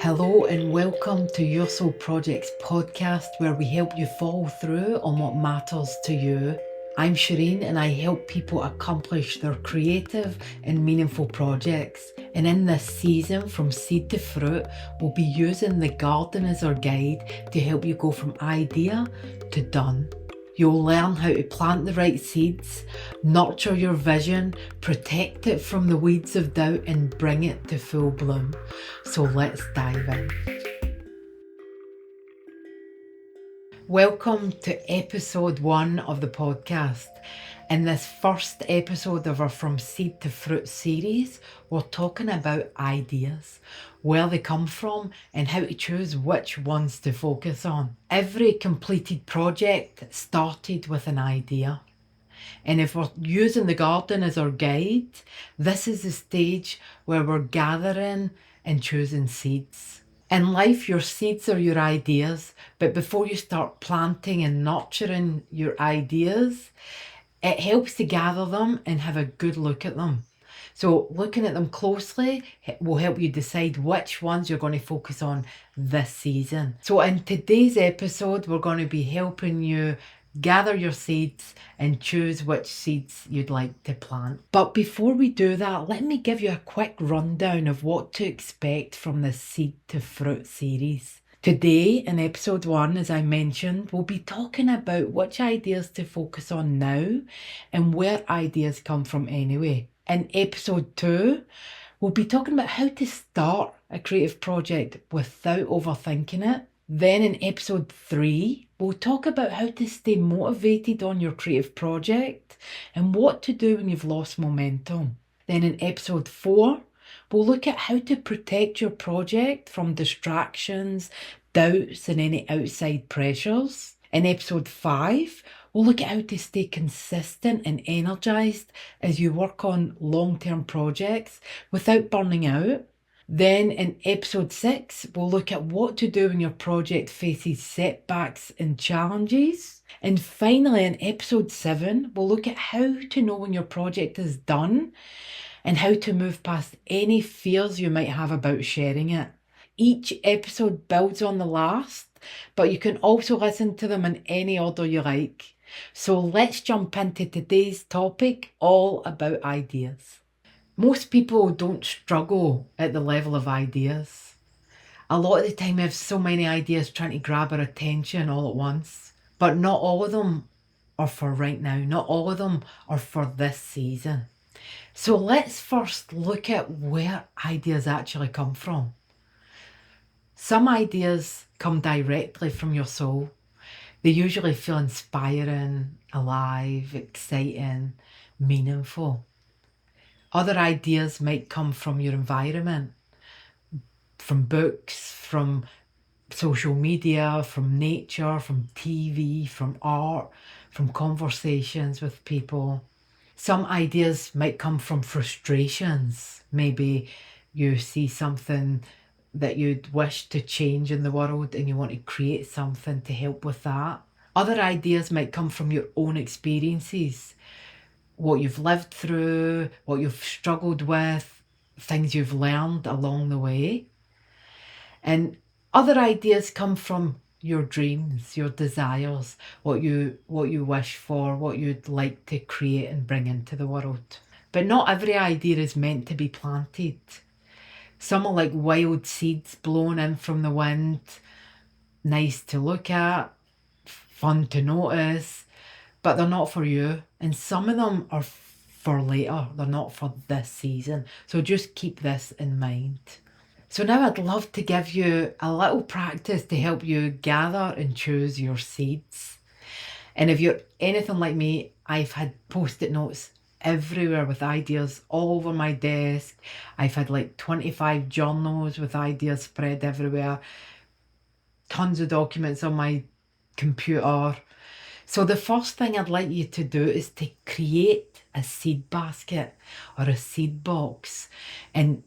Hello and welcome to Your Soul Projects podcast, where we help you follow through on what matters to you. I'm Shereen and I help people accomplish their creative and meaningful projects. And in this season, from seed to fruit, we'll be using the garden as our guide to help you go from idea to done. You'll learn how to plant the right seeds, nurture your vision, protect it from the weeds of doubt, and bring it to full bloom. So let's dive in. Welcome to episode 1 of the podcast. In this first episode of our From Seed to Fruit series, we're talking about ideas, where they come from and how to choose which ones to focus on. Every completed project started with an idea. And if we're using the garden as our guide, this is the stage where we're gathering and choosing seeds. In life, your seeds are your ideas, but before you start planting and nurturing your ideas, it helps to gather them and have a good look at them. So looking at them closely will help you decide which ones you're going to focus on this season. So in today's episode, we're going to be helping you gather your seeds and choose which seeds you'd like to plant. But before we do that, let me give you a quick rundown of what to expect from this Seed to Fruit series. Today, in episode 1, as I mentioned, we'll be talking about which ideas to focus on now and where ideas come from anyway. In episode 2, we'll be talking about how to start a creative project without overthinking it. Then in episode 3, we'll talk about how to stay motivated on your creative project and what to do when you've lost momentum. Then in episode 4, we'll look at how to protect your project from distractions, doubts, and any outside pressures. In episode 5, we'll look at how to stay consistent and energized as you work on long-term projects without burning out. Then in episode 6, we'll look at what to do when your project faces setbacks and challenges. And finally, in episode 7, we'll look at how to know when your project is done and how to move past any fears you might have about sharing it. Each episode builds on the last, but you can also listen to them in any order you like. So let's jump into today's topic, all about ideas. Most people don't struggle at the level of ideas. A lot of the time we have so many ideas trying to grab our attention all at once. But not all of them are for right now. Not all of them are for this season. So let's first look at where ideas actually come from. Some ideas come directly from your soul. They usually feel inspiring, alive, exciting, meaningful. Other ideas might come from your environment, from books, from social media, from nature, from TV, from art, from conversations with people. Some ideas might come from frustrations. Maybe you see something that you'd wish to change in the world and you want to create something to help with that. Other ideas might come from your own experiences. What you've lived through, what you've struggled with, things you've learned along the way. And other ideas come from your dreams, your desires, what you wish for, what you'd like to create and bring into the world. But not every idea is meant to be planted. Some are like wild seeds blown in from the wind, nice to look at, fun to notice, but they're not for you. And some of them are for later. They're not for this season. So just keep this in mind. So now I'd love to give you a little practice to help you gather and choose your seeds. And if you're anything like me, I've had post-it notes everywhere with ideas all over my desk. I've had like 25 journals with ideas spread everywhere. Tons of documents on my computer. So the first thing I'd like you to do is to create a seed basket or a seed box. And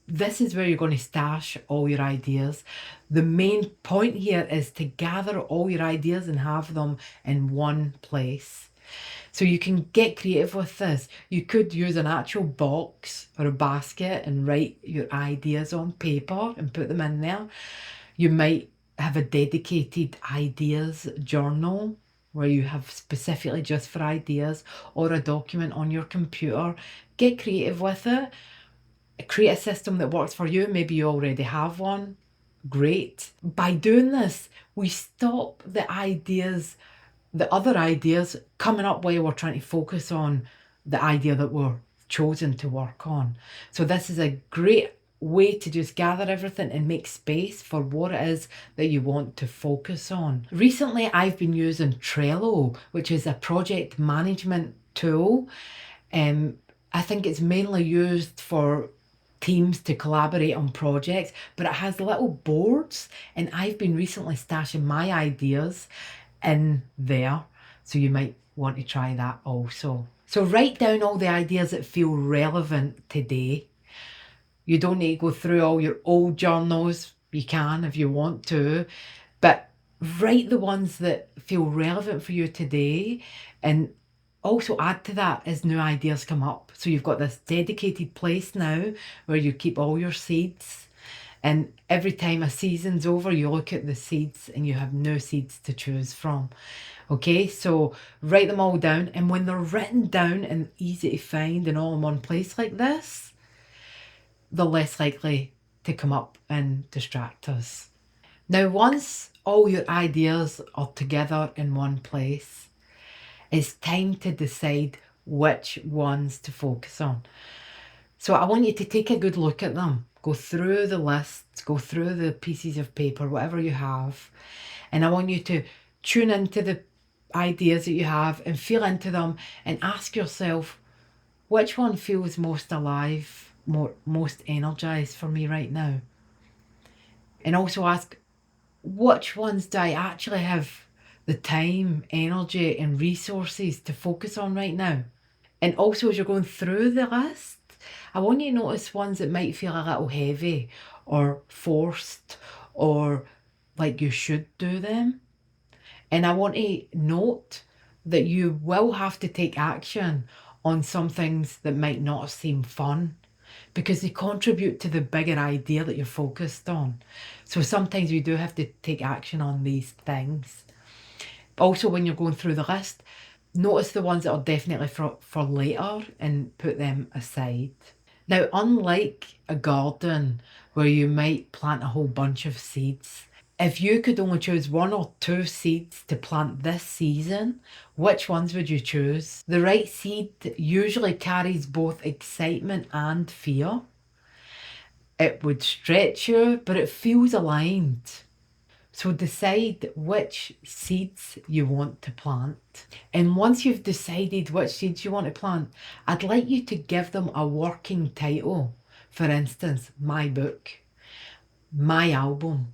this is where you're going to stash all your ideas. The main point here is to gather all your ideas and have them in one place. So you can get creative with this. You could use an actual box or a basket and write your ideas on paper and put them in there. You might have a dedicated ideas journal where you have specifically just for ideas, or a document on your computer. Get creative with it. Create a system that works for you. Maybe you already have one. Great. By doing this, we stop the other ideas coming up while we're trying to focus on the idea that we're chosen to work on. So this is a great way to just gather everything and make space for what it is that you want to focus on. Recently, I've been using Trello, which is a project management tool. I think it's mainly used for teams to collaborate on projects, but it has little boards, and I've been recently stashing my ideas in there, so you might want to try that also. So write down all the ideas that feel relevant today. You don't need to go through all your old journals. You can if you want to, but write the ones that feel relevant for you today, and also add to that as new ideas come up. So you've got this dedicated place now where you keep all your seeds, and every time a season's over, you look at the seeds and you have new seeds to choose from. Okay, so write them all down, and when they're written down and easy to find and all in one place like this, they're less likely to come up and distract us. Now, once all your ideas are together in one place, it's time to decide which ones to focus on. So I want you to take a good look at them. Go through the lists, go through the pieces of paper, whatever you have. And I want you to tune into the ideas that you have and feel into them and ask yourself, which one feels most alive, most energized for me right now? And also ask, which ones do I actually have the time, energy, and resources to focus on right now? And also, as you're going through the list, I want you to notice ones that might feel a little heavy or forced or like you should do them. And I want to note that you will have to take action on some things that might not seem fun, because they contribute to the bigger idea that you're focused on. So sometimes we do have to take action on these things. Also, when you're going through the list, notice the ones that are definitely for later and put them aside. Now, unlike a garden where you might plant a whole bunch of seeds, if you could only choose 1 or 2 seeds to plant this season, which ones would you choose? The right seed usually carries both excitement and fear. It would stretch you, but it feels aligned. So decide which seeds you want to plant. And once you've decided which seeds you want to plant, I'd like you to give them a working title. For instance, my book, my album,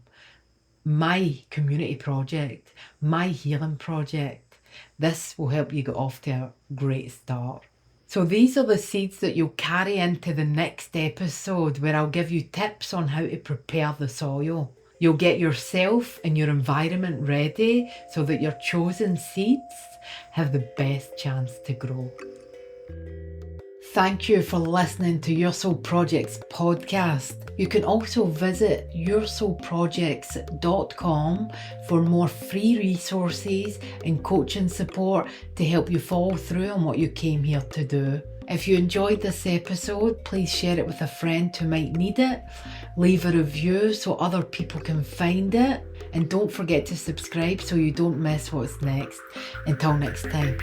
my community project, my healing project. This will help you get off to a great start. So these are the seeds that you'll carry into the next episode, where I'll give you tips on how to prepare the soil. You'll get yourself and your environment ready so that your chosen seeds have the best chance to grow. Thank you for listening to Your Soul Projects podcast. You can also visit yoursoulprojects.com for more free resources and coaching support to help you follow through on what you came here to do. If you enjoyed this episode, please share it with a friend who might need it. Leave a review so other people can find it. And don't forget to subscribe so you don't miss what's next. Until next time.